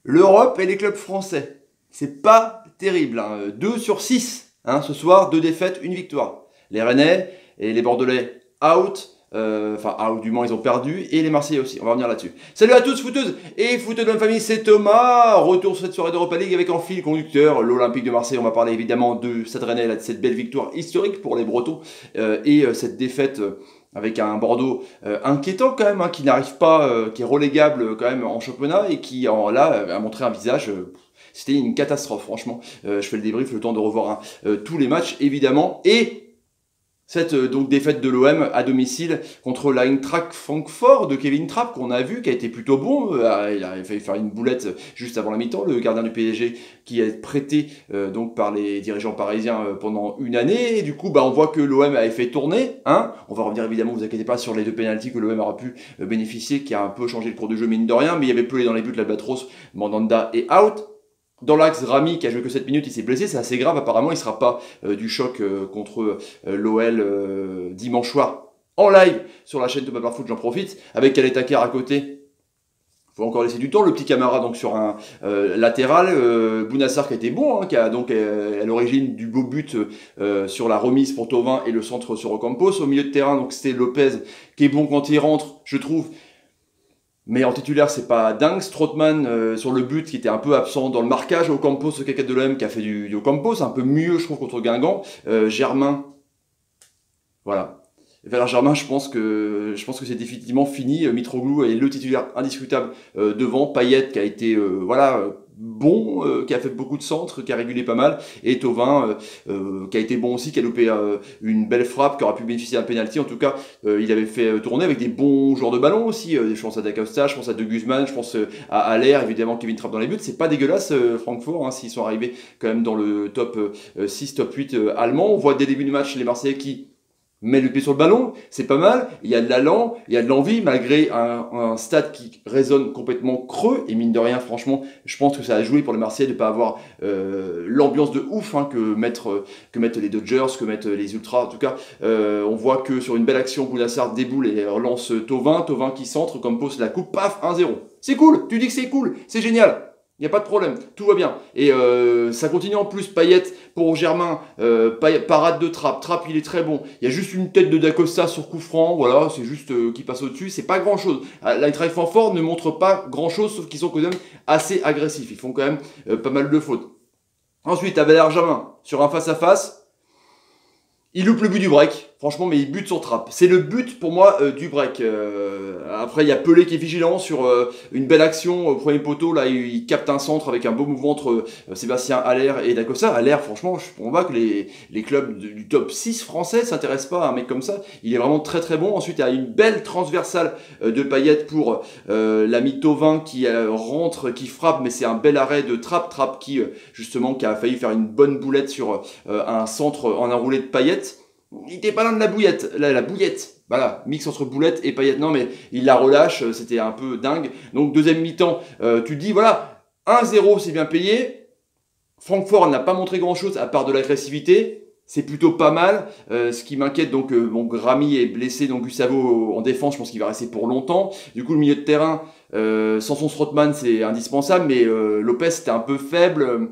L'Europe et les clubs français, c'est pas terrible, hein. 2 sur 6, hein, ce soir, 2 défaites, une victoire. Les Rennais et les Bordelais out, enfin out du moins ils ont perdu, et les Marseillais aussi, on va revenir là-dessus. Salut à tous footeuses et footeux de la famille, c'est Thomas, retour sur cette soirée d'Europa League avec en fil conducteur l'Olympique de Marseille. On va parler évidemment de Stade Rennais, de cette belle victoire historique pour les Bretons, et cette défaite avec un Bordeaux inquiétant quand même, hein, qui n'arrive pas, qui est relégable quand même en championnat et qui a montré un visage. C'était une catastrophe, franchement. Je fais le débrief, le temps de revoir tous les matchs, évidemment. Et cette donc défaite de l'OM à domicile contre l'Eintracht Francfort de Kevin Trapp qu'on a vu, qui a été plutôt bon. Il a failli faire une boulette juste avant la mi-temps, le gardien du PSG qui est prêté donc par les dirigeants parisiens pendant une année. Et du coup, on voit que l'OM avait fait tourner. Hein, on va revenir évidemment, vous inquiétez pas, sur les 2 pénaltys que l'OM aura pu bénéficier, qui a un peu changé le cours de jeu mine de rien, mais il y avait Pelé dans les buts, l'Albatros, Mandanda est out. Dans l'axe, Rami, qui a joué que 7 minutes, il s'est blessé, c'est assez grave, apparemment il ne sera pas du choc contre l'OL dimanche soir en live sur la chaîne Thomas Barfoot, j'en profite, avec Kaleta Kerr à côté. Faut encore laisser du temps, le petit Camara donc sur un latéral, Bounassar qui a été bon, hein, qui a donc à l'origine du beau but sur la remise pour Thauvin et le centre sur Ocampos. Au milieu de terrain, donc c'était Lopez qui est bon quand il rentre, je trouve. Mais en titulaire, c'est pas dingue. Strootman sur le but qui était un peu absent dans le marquage. Ocampos, ce caquette de l'OM qui a fait du Ocampos, un peu mieux, je trouve, contre Guingamp. Germain, voilà. Valère Germain, je pense que c'est définitivement fini. Mitroglou est le titulaire indiscutable devant. Payet qui a été bon, qui a fait beaucoup de centres, qui a régulé pas mal, et Thauvin qui a été bon aussi, qui a loupé une belle frappe, qui aura pu bénéficier d'un penalty. En tout cas, il avait fait tourner avec des bons joueurs de ballon aussi. Je pense à Da Costa, je pense à De Guzman, je pense à Haller, évidemment Kevin Trapp dans les buts. C'est pas dégueulasse Francfort, hein, s'ils sont arrivés quand même dans le top 6, top 8 allemand. On voit dès le début du match les Marseillais qui met le pied sur le ballon, c'est pas mal, il y a de l'allant, il y a de l'envie, malgré un stade qui résonne complètement creux, et mine de rien, franchement, je pense que ça a joué pour les Marseillais de pas avoir l'ambiance de ouf que mettent les Dodgers, que mettent les Ultras. En tout cas, on voit que sur une belle action, Bounassar déboule et relance Thauvin qui centre, comme pose la coupe, paf, 1-0. C'est cool, tu dis que c'est cool, c'est génial. Il n'y a pas de problème, tout va bien. Et ça continue en plus, Payet pour Germain, parade de Trapp, il est très bon. Il y a juste une tête de Da Costa sur coup franc, voilà, c'est juste qui passe au-dessus, c'est pas grand-chose. L'Eintracht Francfort ne montre pas grand-chose, sauf qu'ils sont quand même assez agressifs, ils font quand même pas mal de fautes. Ensuite, à Valère Germain, sur un face-à-face, il loupe le but du break, franchement, mais il bute sur Trapp. C'est le but pour moi du break. Après, il y a Pelé qui est vigilant sur une belle action au premier poteau. Là, il capte un centre avec un beau mouvement entre Sébastien Haller et Da Costa. Haller, franchement, on voit que les clubs du top 6 français s'intéressent pas à un mec comme ça. Il est vraiment très très bon. Ensuite, il y a une belle transversale de Payet pour l'ami Thauvin qui rentre, qui frappe, mais c'est un bel arrêt de Trapp qui justement qui a failli faire une bonne boulette sur un centre en enroulé de Payet. Il était pas loin de la bouillette, la bouillette, voilà, mix entre boulette et Payet, non mais il la relâche, c'était un peu dingue. Donc deuxième mi-temps, tu dis voilà, 1-0 c'est bien payé, Francfort n'a pas montré grand chose à part de l'agressivité, c'est plutôt pas mal. Ce qui m'inquiète, donc Rami est blessé, donc Gustavo en défense, je pense qu'il va rester pour longtemps. Du coup le milieu de terrain, sans son Strootman c'est indispensable, mais Lopez c'était un peu faible.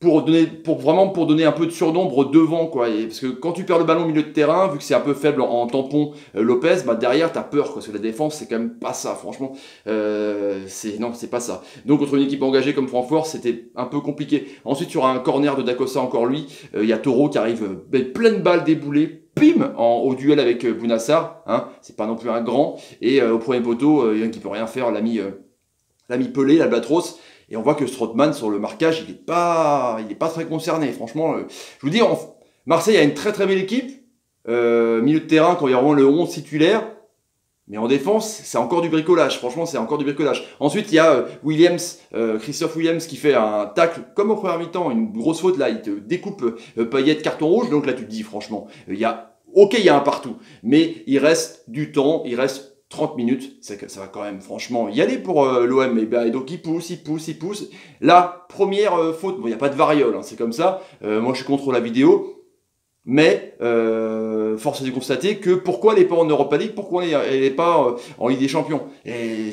Pour donner un peu de surnombre devant, quoi. Parce que quand tu perds le ballon au milieu de terrain, vu que c'est un peu faible en tampon Lopez, derrière t'as peur, quoi, parce que la défense c'est quand même pas ça, franchement. C'est pas ça. Donc contre une équipe engagée comme Francfort, c'était un peu compliqué. Ensuite, tu auras un corner de Da Costa, encore lui. Il y a Toro qui arrive pleine balle déboulée, pim, au duel avec Bounassar, hein. C'est pas non plus un grand. Et au premier poteau, il y en a qui peut rien faire, l'ami Pelé, l'Albatros. Et on voit que Strootman, sur le marquage, il est pas très concerné. Franchement, je vous dis, Marseille a une très très belle équipe. Milieu de terrain, quand il y a vraiment le 11 titulaire. Mais en défense, c'est encore du bricolage. Franchement, c'est encore du bricolage. Ensuite, il y a Christophe Williams, qui fait un tacle, comme au premier mi-temps, une grosse faute. Là, il te découpe Payet, carton rouge. Donc là, tu te dis, franchement, il y a un partout. Mais il reste du temps, il reste 30 minutes, ça va quand même franchement y aller pour l'OM. Et donc il pousse. La première faute, bon, il n'y a pas de variole, hein, c'est comme ça. Moi je suis contre la vidéo. Mais force est de constater que pourquoi elle n'est pas en Europa League, pourquoi elle n'est pas en Ligue des Champions. Et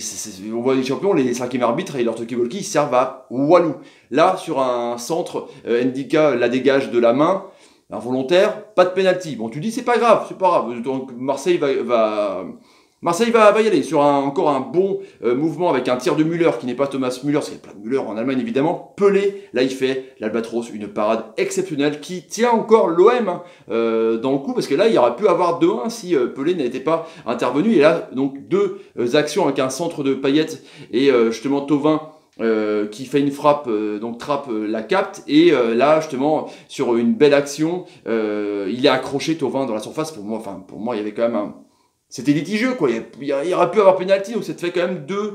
on voit les champions, les cinquièmes arbitres et leur talkie-walkie, ils servent à Walou. Là, sur un centre, Ndika la dégage de la main, involontaire, pas de penalty. Bon, tu dis c'est pas grave. Donc Marseille va y aller sur encore un bon mouvement avec un tir de Müller qui n'est pas Thomas Müller, parce qu'il y a plein de Müller en Allemagne évidemment. Pelé, là il fait l'Albatros, une parade exceptionnelle qui tient encore l'OM dans le coup, parce que là il y aurait pu avoir 2-1 si Pelé n'était pas intervenu. Et là donc deux actions avec un centre de Payet et justement Thauvin qui fait une frappe, donc Trapp la capte, et là justement sur une belle action, il est accroché Thauvin dans la surface. Pour moi il y avait quand même c'était litigieux quoi, il y aurait pu avoir penalty, donc ça te fait quand même deux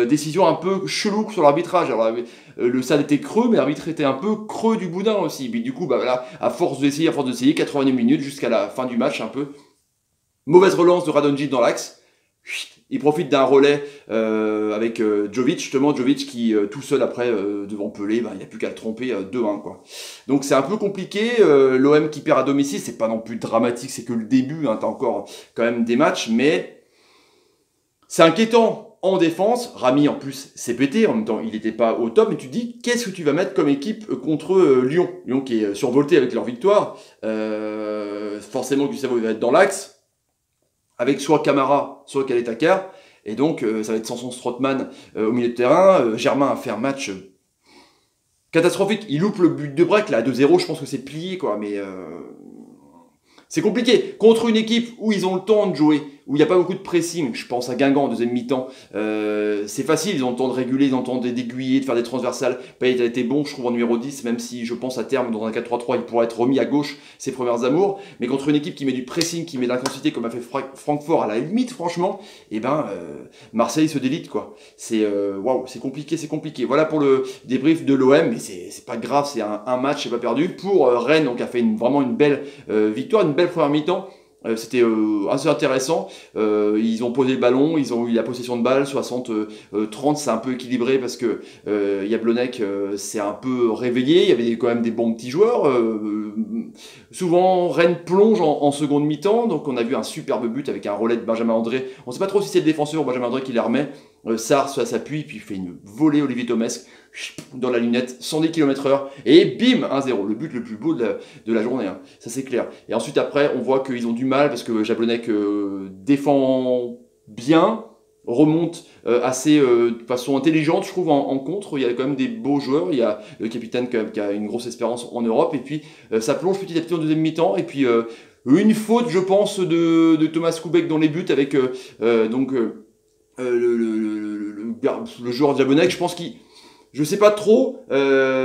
décisions un peu cheloues sur l'arbitrage. Alors le stade était creux, mais l'arbitre était un peu creux du boudin aussi. Puis du coup, bah voilà, à force d'essayer, 80e minute jusqu'à la fin du match, un peu mauvaise relance de Radonjic dans l'axe. Il profite d'un relais avec Jovic, justement Jovic qui tout seul après devant Pelé, il n'y a plus qu'à le tromper 2-1 quoi. Donc c'est un peu compliqué, l'OM qui perd à domicile, c'est pas non plus dramatique, c'est que le début, t'as encore quand même des matchs, mais c'est inquiétant en défense. Rami en plus s'est pété, en même temps il n'était pas au top, mais tu te dis qu'est-ce que tu vas mettre comme équipe contre Lyon qui est survolté avec leur victoire, forcément Gustavo va être dans l'axe, avec soit Camara, soit Kaletakar, et donc ça va être Samson Strootman au milieu de terrain. Germain a fait un match catastrophique, il loupe le but de break, là à 2-0, je pense que c'est plié, quoi, mais c'est compliqué. Contre une équipe où ils ont le temps de jouer, où il n'y a pas beaucoup de pressing, je pense à Guingamp en deuxième mi-temps, c'est facile, ils ont le temps de réguler, ils ont le temps d'aiguiller, de faire des transversales. Payet a été bon, je trouve, en numéro 10, même si je pense à terme, dans un 4-3-3, il pourrait être remis à gauche, ses premières amours. Mais contre une équipe qui met du pressing, qui met de l'intensité, comme a fait Francfort, à la limite, franchement, Marseille se délite, quoi. C'est waouh, c'est compliqué. Voilà pour le débrief de l'OM, mais c'est pas grave, c'est un match, c'est pas perdu. Pour Rennes, donc, a fait vraiment une belle victoire, une belle première mi-temps. C'était assez intéressant. Ils ont posé le ballon, ils ont eu la possession de balle, 60-30, c'est un peu équilibré parce que Jablonec s'est un peu réveillé, il y avait quand même des bons petits joueurs. Souvent, Rennes plonge en seconde mi-temps, donc on a vu un superbe but avec un relais de Benjamin André. On ne sait pas trop si c'est le défenseur ou Benjamin André qui les remet. Sarr s'appuie, puis il fait une volée Olivier Thomès dans la lunette, 110 km/h, et bim, 1-0, le but le plus beau de la journée, hein. Ça c'est clair. Et ensuite après, on voit qu'ils ont du mal, parce que Jablonec défend bien, remonte assez de façon intelligente, je trouve, en contre. Il y a quand même des beaux joueurs, il y a le capitaine qui a une grosse espérance en Europe, et puis ça plonge petit à petit en deuxième mi-temps, et puis une faute, je pense, de Thomas Koubek dans les buts, avec le joueur de Jablonec, je pense qu'il... Je sais pas trop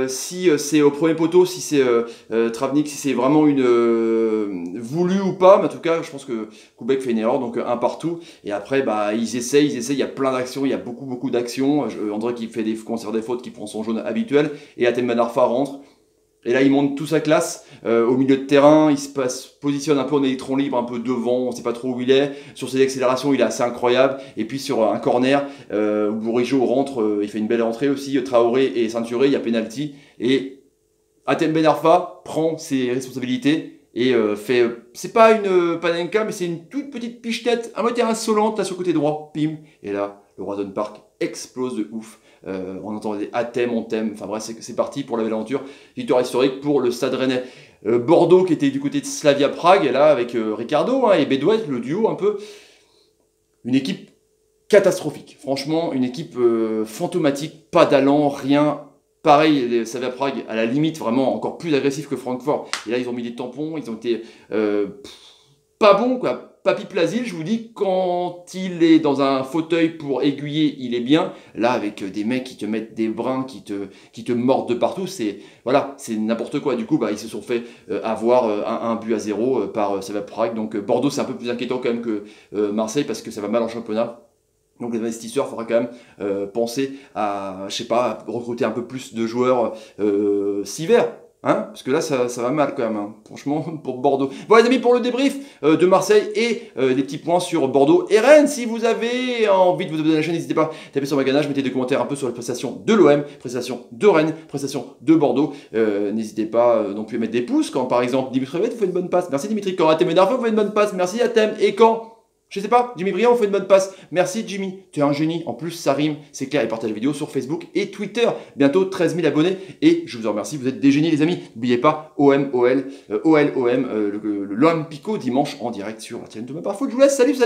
si c'est au premier poteau, si c'est Travnik, si c'est vraiment une voulu ou pas, mais en tout cas, je pense que Koubek fait une erreur, donc un partout. Et après, ils essayent, il y a plein d'actions, il y a beaucoup d'actions. André qui fait des conserve des fautes, qui prend son jaune habituel, et Atem Ben Arfa rentre. Et là, il monte toute sa classe au milieu de terrain. Il se positionne un peu en électron libre, un peu devant. On ne sait pas trop où il est. Sur ses accélérations, il est assez incroyable. Et puis sur un corner, où Bourigeaud rentre, il fait une belle entrée aussi. Traoré et Ceinturé, il y a penalty. Et Atem Ben Arfa prend ses responsabilités et fait... c'est pas une panenka, mais c'est une toute petite pichetette, à moitié insolente, là sur le côté droit. Pim. Et là, le Roison Park explose de ouf. On entend des Athème, on t'aime, enfin bref, c'est parti pour la belle aventure. Victoire historique pour le Stade Rennais. Bordeaux qui était du côté de Slavia Prague, et là avec Ricardo et Bédouet, le duo un peu. Une équipe catastrophique, franchement, une équipe fantomatique, pas d'allant, rien. Pareil, Slavia Prague, à la limite, vraiment encore plus agressif que Francfort. Et là, ils ont mis des tampons, ils ont été pas bons, quoi. Papy Plasil, je vous dis, quand il est dans un fauteuil pour aiguiller, il est bien. Là, avec des mecs qui te mettent des brins, qui te mordent de partout, c'est n'importe quoi. Du coup, ils se sont fait avoir un but à 0 par Slavia Prague. Donc Bordeaux, c'est un peu plus inquiétant quand même que Marseille, parce que ça va mal en championnat. Donc les investisseurs, il faudra quand même penser à, je sais pas, à recruter un peu plus de joueurs cet hiver. Hein, parce que là, ça va mal quand même, hein. Franchement, pour Bordeaux. Bon, les amis, pour le débrief de Marseille et des petits points sur Bordeaux et Rennes. Si vous avez envie de vous abonner à la chaîne, n'hésitez pas à taper sur ma ganache, mettez des commentaires un peu sur les prestations de l'OM, prestations de Rennes, prestations de Bordeaux. N'hésitez pas non plus à mettre des pouces quand, par exemple, Dimitri Payet vous fait une bonne passe. Merci Dimitri. Quand Atem Darfo vous fait une bonne passe. Merci Atem. Et quand je sais pas, Jimmy Briand, on fait une bonne passe. Merci Jimmy, tu es un génie. En plus, ça rime, c'est clair. Et partage la vidéo sur Facebook et Twitter. Bientôt 13 000 abonnés. Et je vous en remercie, vous êtes des génies les amis. N'oubliez pas, OM, l'OM Pico dimanche en direct sur la chaîne de ma part. Je vous laisse, salut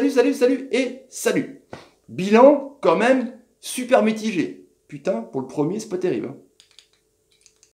et salut. Bilan quand même super mitigé. Putain, pour le premier, c'est pas terrible.